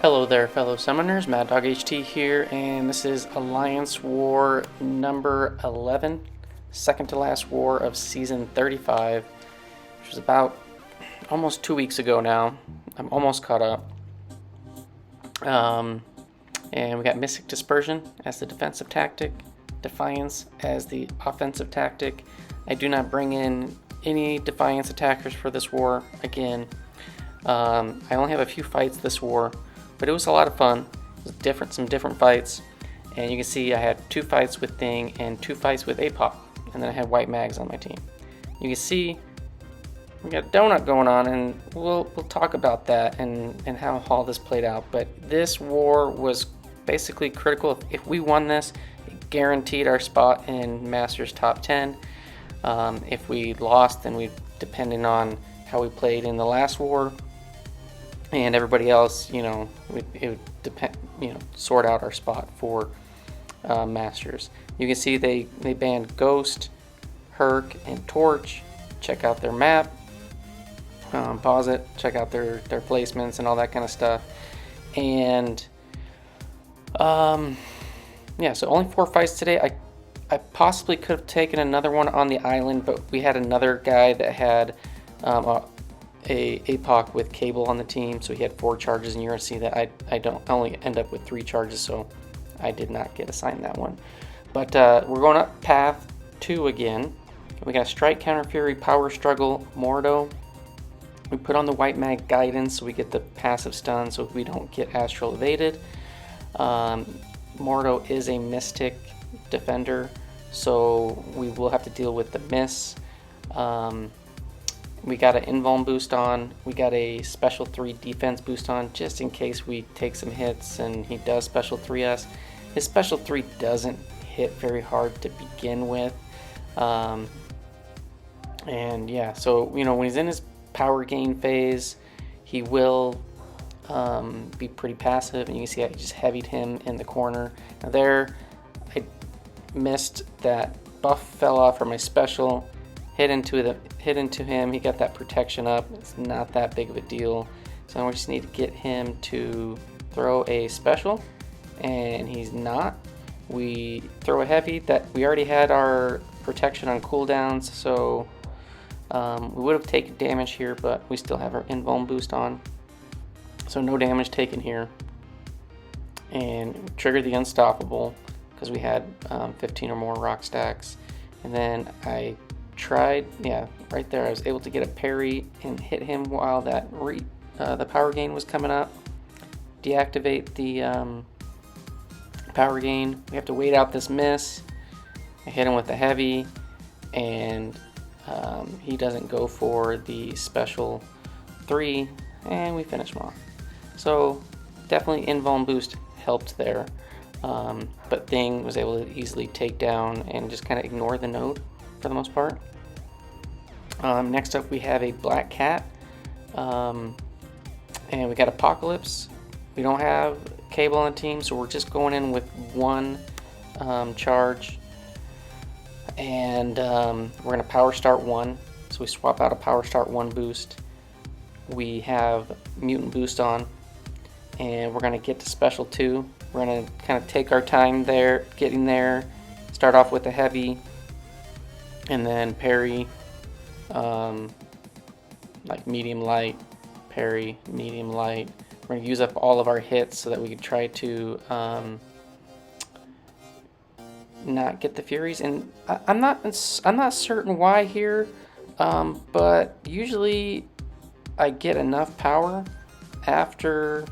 Hello there, fellow summoners. Mad Dog HT here, and this is Alliance War number 11, second to last war of season 35, which was about almost 2 weeks ago now. I'm almost caught up. And we got Miss-Tic Dispersion as the defensive tactic, Defiance as the offensive tactic. I do not bring in any Defiance attackers for this war again. I only have a few fights this war, but it was a lot of fun. It was some different fights, and you can see I had 2 fights with Thing and 2 fights with Apoc, and then I had white mags on my team. You can see we got a donut going on, and we'll talk about that and how all this played out. But this war was basically critical. If we won this, it guaranteed our spot in Masters top 10. If we lost, then depending on how we played in the last war and everybody else, it would depend, sort out our spot for Masters. You can see they banned Ghost, Herc, and Torch. Check out their map. Pause it. Check out their placements and all that kind of stuff. And yeah, so only 4 fights today. I possibly could have taken another one on the island, but we had another guy that had a Apoc with cable on the team, so he had 4 charges, and you're gonna see that I only end up with 3 charges, so I did not get assigned that one. But we're going up path 2 again. We got Strike, Counter Fury, Power Struggle, Mordo. We put on the white mag guidance so we get the passive stun so we don't get astral evaded. Mordo is a Miss-Tic defender, so we will have to deal with the miss. We got an invuln boost on. We got a special 3 defense boost on just in case we take some hits and he does special 3 us. His special 3 doesn't hit very hard to begin with. And yeah, so when he's in his power gain phase, he will be pretty passive, and you can see I just heavied him in the corner. Now there, I missed that buff fell off for my special. Hit into him. He got that protection up. It's not that big of a deal. So now we just need to get him to throw a special, and he's not. We throw a heavy that we already had our protection on cooldowns, so we would have taken damage here, but we still have our invuln boost on, so no damage taken here. And triggered the unstoppable because we had 15 or more rock stacks, and then I tried, right there, I was able to get a parry and hit him while that the power gain was coming up. Deactivate the power gain. We have to wait out this miss. I hit him with the heavy, and he doesn't go for the special 3, and we finish him off. So definitely invuln boost helped there, but Thing was able to easily take down and just kind of ignore the node for the most part. Next up we have a black cat, and we got Apocalypse. We don't have cable on the team, so we're just going in with 1 charge, and we're going to power start 1, so we swap out a power start 1 boost. We have mutant boost on, and we're going to get to special 2. We're going to kind of take our time there, getting there, start off with a heavy, and then parry, like medium light, parry, medium light. We're going to use up all of our hits so that we can try to not get the Furies. And I'm not certain why here, but usually I get enough power after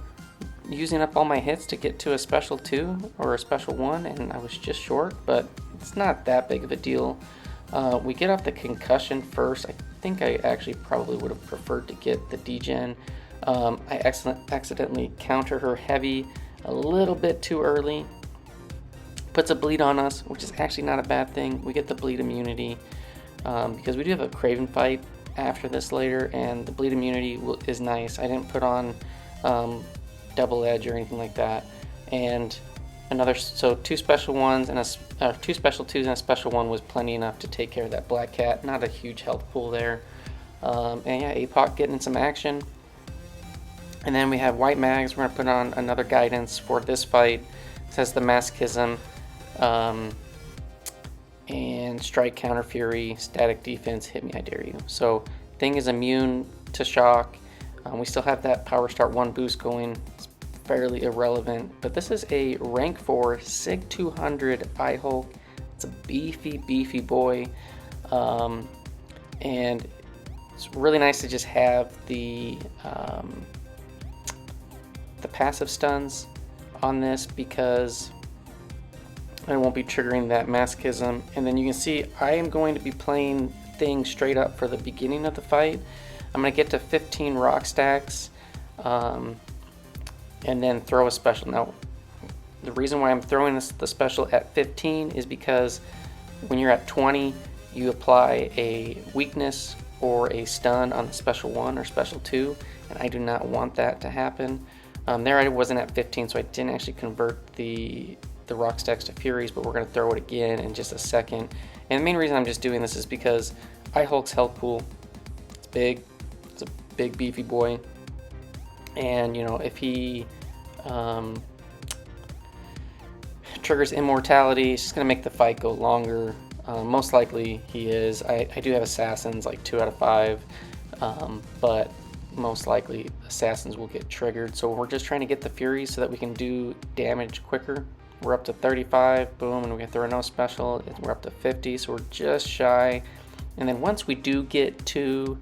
using up all my hits to get to a special 2 or a special 1, and I was just short, but it's not that big of a deal. We get off the concussion first. I think I actually probably would have preferred to get the degen. I accidentally counter her heavy a little bit too early. Puts a bleed on us, which is actually not a bad thing. We get the bleed immunity because we do have a Kraven fight after this later, and the bleed immunity is nice. I didn't put on double edge or anything like that. And so 2 special 1s and 2 special 2s and a special 1 was plenty enough to take care of that black cat. Not a huge health pool there. And yeah, Apoc getting some action. And then we have white mags. We're going to put on another guidance for this fight. It says the Masochism, and strike, counter, fury, static defense, hit me, I dare you. So thing is immune to shock. We still have that power start 1 boost going. It's fairly irrelevant, but this is a rank 4 Sig 200 iHulk. It's a beefy boy, and it's really nice to just have the passive stuns on this, because I won't be triggering that Masochism. And then you can see I am going to be playing things straight up for the beginning of the fight. I'm going to get to 15 rock stacks, and then throw a special. Now, the reason why I'm throwing the special at 15 is because when you're at 20, you apply a weakness or a stun on the special 1 or special 2, and I do not want that to happen. There I wasn't at 15, so I didn't actually convert the rock stacks to furies, but we're going to throw it again in just a second. And the main reason I'm just doing this is because iHulk's health pool, it's big, it's a big beefy boy, and you know, if he triggers immortality, it's just going to make the fight go longer. Most likely he is. I do have assassins like 2 out of 5, but most likely assassins will get triggered. So we're just trying to get the furies so that we can do damage quicker. We're up to 35, boom, and we can throw no special. We're up to 50, so we're just shy. And then once we do get to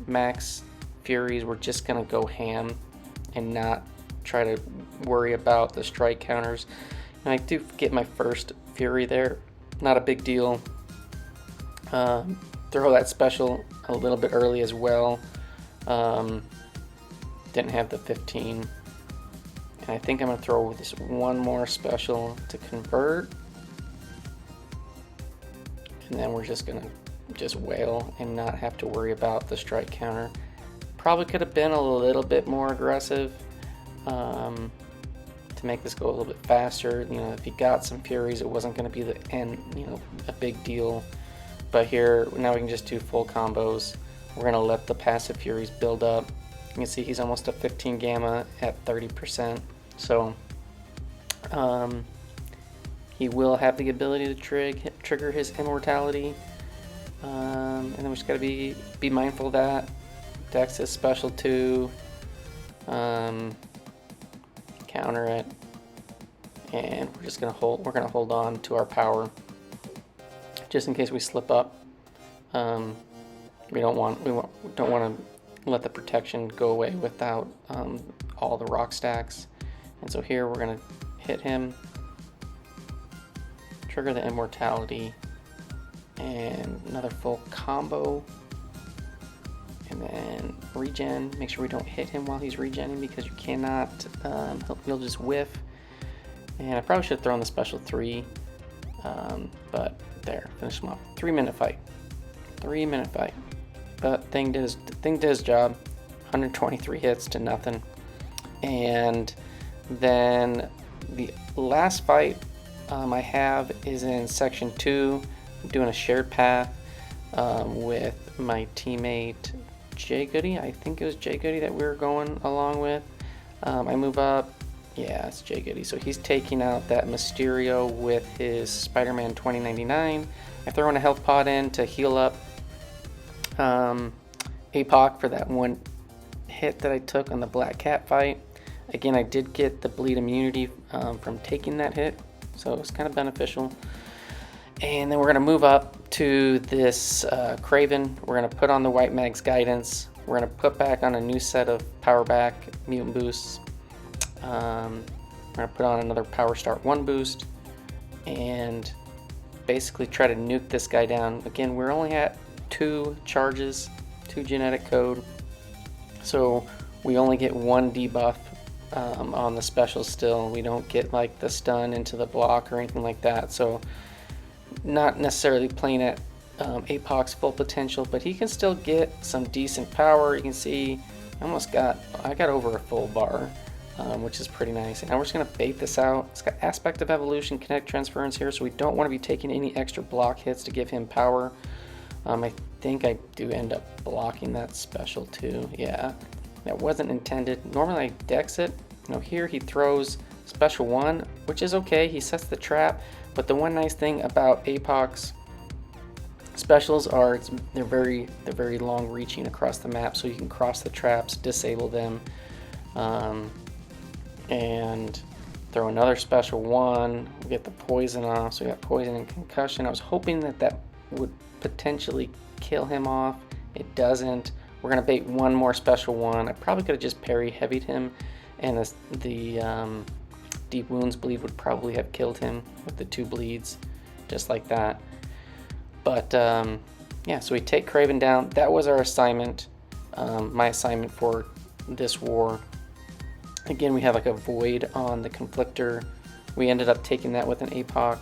max furies, we're just gonna go ham and not try to worry about the strike counters. And I do get my first fury there, not a big deal. Throw that special a little bit early as well. Didn't have the 15, and I think I'm gonna throw this one more special to convert, and then we're just gonna wail and not have to worry about the strike counter. Probably could have been a little bit more aggressive to make this go a little bit faster. You know, if he got some furies, it wasn't going to be the end, you know, a big deal. But here now we can just do full combos. We're going to let the passive furies build up. You can see he's almost a 15 gamma at 30%. So he will have the ability to trigger his immortality, and then we just got to be mindful of that. Dex is special too. Counter it, and we're just gonna hold. We're gonna hold on to our power, just in case we slip up. We don't want to let the protection go away without all the rock stacks. And so here we're gonna hit him, trigger the immortality, and another full combo. And then regen. Make sure we don't hit him while he's regenning, because you cannot. He'll just whiff. And I probably should have thrown the special 3, but there, finish him off. 3-minute fight. 3-minute fight. But thing did his job. 123 hits to nothing. And then the last fight I have is in section 2. I'm doing a shared path with my teammate Jay Goody. I think it was Jay Goody that we were going along with. I move up. Yeah, it's Jay Goody. So he's taking out that Mysterio with his Spider-Man 2099. I throw in a health pod in to heal up Apoc for that one hit that I took on the Black Cat fight. Again, I did get the bleed immunity from taking that hit, so it's kind of beneficial. And then we're going to move up to this Kraven. We're going to put on the White Mag's Guidance. We're going to put back on a new set of Power Back Mutant Boosts. We're going to put on another Power Start 1 boost. And basically try to nuke this guy down. Again, we're only at 2 charges, 2 genetic code. So we only get 1 debuff on the special still. We don't get like the stun into the block or anything like that. So not necessarily playing at Apoc's full potential, but he can still get some decent power. You can see I got over a full bar, which is pretty nice. And now we're just going to bait this out. It's got Aspect of Evolution, Kinetic Transference here, so we don't want to be taking any extra block hits to give him power. I think I do end up blocking that special too, yeah. That wasn't intended. Normally I dex it. Here he throws special 1, which is okay. He sets the trap. But the one nice thing about Apoc's specials are they're very long reaching across the map, so you can cross the traps, disable them, and throw another special 1. We get the poison off, so we got poison and concussion. I was hoping that would potentially kill him off. It doesn't. We're gonna bait one more special 1. I probably could have just parry heavied him, and the deep wounds bleed would probably have killed him with the 2 bleeds, just like that. But yeah, so we take Kraven down. That was our assignment, my assignment for this war. Again, we have like a void on the conflictor. We ended up taking that with an Apoc,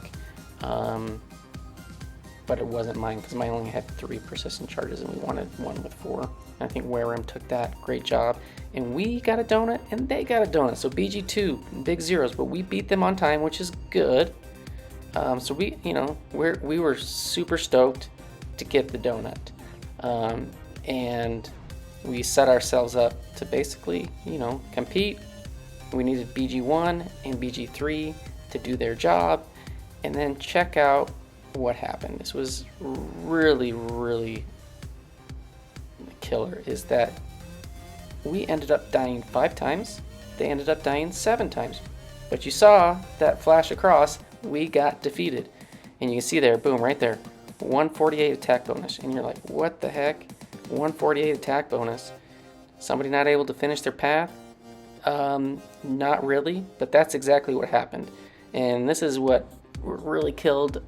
but it wasn't mine because mine only had 3 persistent charges and we wanted 1 with 4. And I think Wareham took that. Great job. And we got a donut and they got a donut. So BG2, big zeros, but we beat them on time, which is good. So we were super stoked to get the donut, and we set ourselves up to basically, compete. We needed BG1 and BG3 to do their job, and then check out what happened. This was really, really killer. Is that we ended up dying 5 times. They ended up dying 7 times. But you saw that flash across. We got defeated, and you can see there, boom, right there, 148 attack bonus, and you're like, what the heck? 148 attack bonus. Somebody not able to finish their path? Not really, but that's exactly what happened. And this is what really killed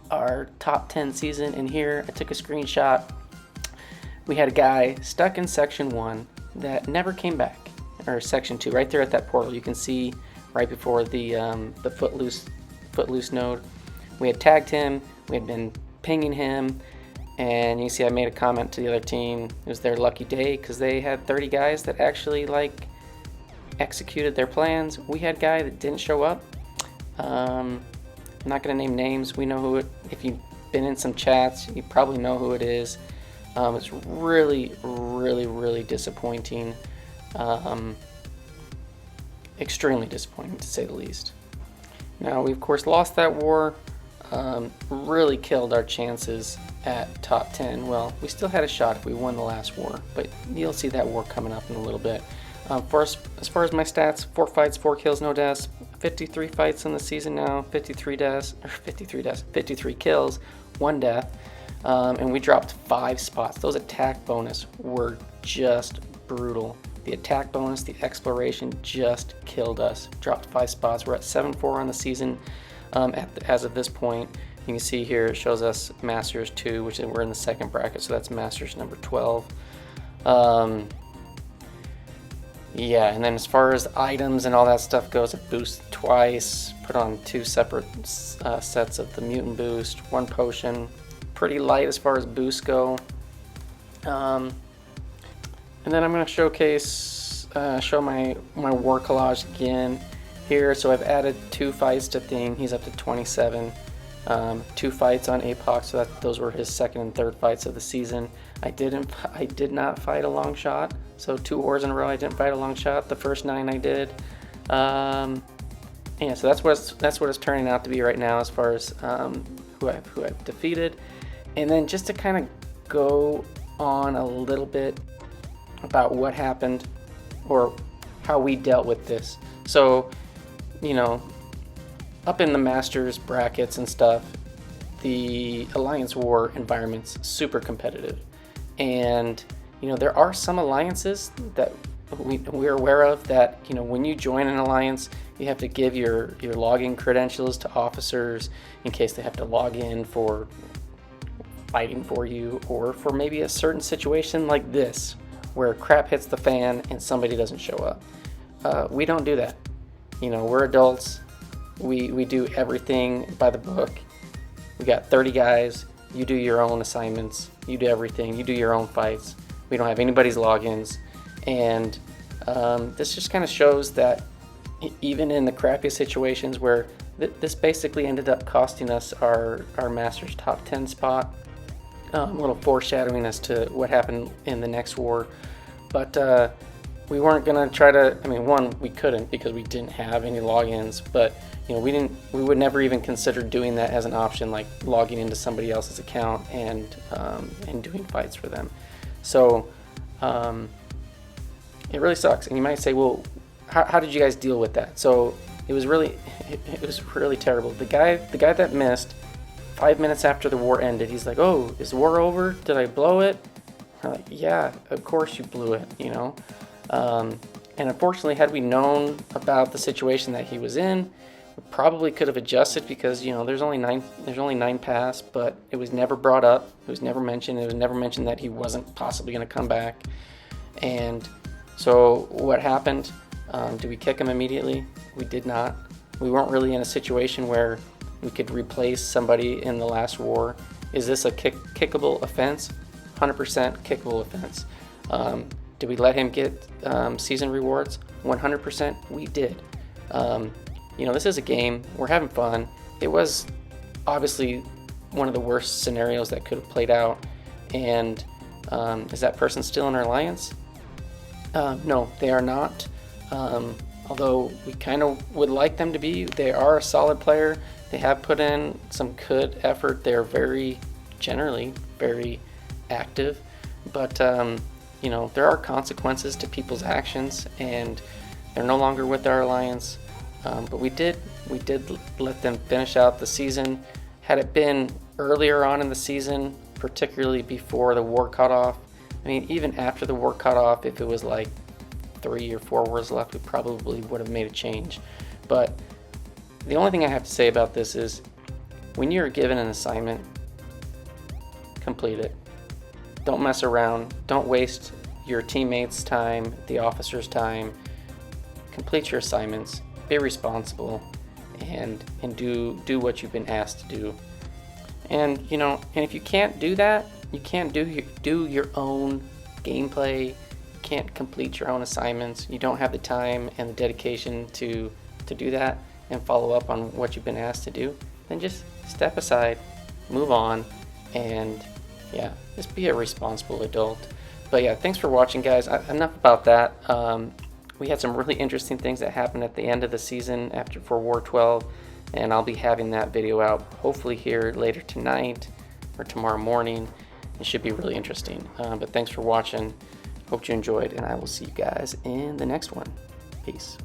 our top 10 season. And here I took a screenshot. We had a guy stuck in section 1 that never came back, or section 2, right there at that portal. You can see right before the footloose node. We had tagged him, we had been pinging him, and you see I made a comment to the other team. It was their lucky day because they had 30 guys that actually executed their plans. We had a guy that didn't show up. I'm not going to name names. We know who it. If you've been in some chats, you probably know who it is. It's really, really, really disappointing. Extremely disappointing, to say the least. Now, we of course lost that war, really killed our chances at top 10. Well, we still had a shot if we won the last war, but you'll see that war coming up in a little bit. As far as my stats, 4 fights, 4 kills, no deaths, 53 fights in the season now, 53 kills, 1 death, and we dropped 5 spots. Those attack bonus were just brutal. The attack bonus, the exploration just killed us. Dropped 5 spots. We're at 7-4 on the season as of this point. You can see here it shows us Masters 2, which we're in the second bracket, so that's Masters number 12. Yeah, and then as far as items and all that stuff goes, it boosts twice, put on 2 separate sets of the mutant boost, 1 potion. Pretty light as far as boosts go. And then I'm going to show my war collage again here. So I've added 2 fights to Thing. He's up to 27. 2 fights on Apoc, so those were his 2nd and 3rd fights of the season. I did not fight a long shot. So 2 wars in a row I didn't fight a long shot. The first 9 I did. Yeah, so that's what it's turning out to be right now as far as who I've defeated. And then just to kind of go on a little bit about what happened or how we dealt with this. So, up in the Masters brackets and stuff, the Alliance War environment's super competitive. And, there are some alliances that we're aware of that, when you join an alliance, you have to give your login credentials to officers in case they have to log in for fighting for you or for maybe a certain situation like this, where crap hits the fan and somebody doesn't show up. We don't do that. We're adults. We do everything by the book. We got 30 guys. You do your own assignments. You do everything. You do your own fights. We don't have anybody's logins. And this just kind of shows that even in the crappiest situations where this basically ended up costing us our Masters top 10 spot, a little foreshadowing as to what happened in the next war. But we weren't gonna try to. I mean, one, we couldn't because we didn't have any logins, but we would never even consider doing that as an option, like logging into somebody else's account and doing fights for them. So it really sucks. And you might say, well, how did you guys deal with that? So it was really terrible. The guy that missed 5 minutes after the war ended, he's like, "Oh, is the war over? Did I blow it?" I'm like, "Yeah, of course you blew it," And unfortunately, had we known about the situation that he was in, we probably could have adjusted because there's only nine pass, but it was never brought up. It was never mentioned. It was never mentioned that he wasn't possibly going to come back. And so what happened? Did we kick him immediately? We did not. We weren't really in a situation where we could replace somebody in the last war. Is this a kickable offense? 100% kickable offense. Did we let him get season rewards? 100% we did. This is a game. We're having fun. It was obviously one of the worst scenarios that could have played out. And is that person still in our alliance? No, they are not. Although we kind of would like them to be. They are a solid player. They have put in some good effort. They're generally very active. But there are consequences to people's actions, and they're no longer with our alliance. But we did let them finish out the season. Had it been earlier on in the season, particularly before the war cut off, I mean, even after the war cut off, if it was like 3 or 4 wars left, we probably would have made a change. But the only thing I have to say about this is, when you're given an assignment, complete it. Don't mess around. Don't waste your teammates' time, the officers' time. Complete your assignments. Be responsible, and do what you've been asked to do. And and if you can't do that, you can't do your own gameplay. You can't complete your own assignments. You don't have the time and the dedication to do that and follow up on what you've been asked to do. Then just step aside, move on, and just be a responsible adult. But yeah, thanks for watching, guys. Enough about that. We had some really interesting things that happened at the end of the season for War 12, and I'll be having that video out hopefully here later tonight or tomorrow morning. It should be really interesting. But thanks for watching. Hope you enjoyed, and I will see you guys in the next one. Peace.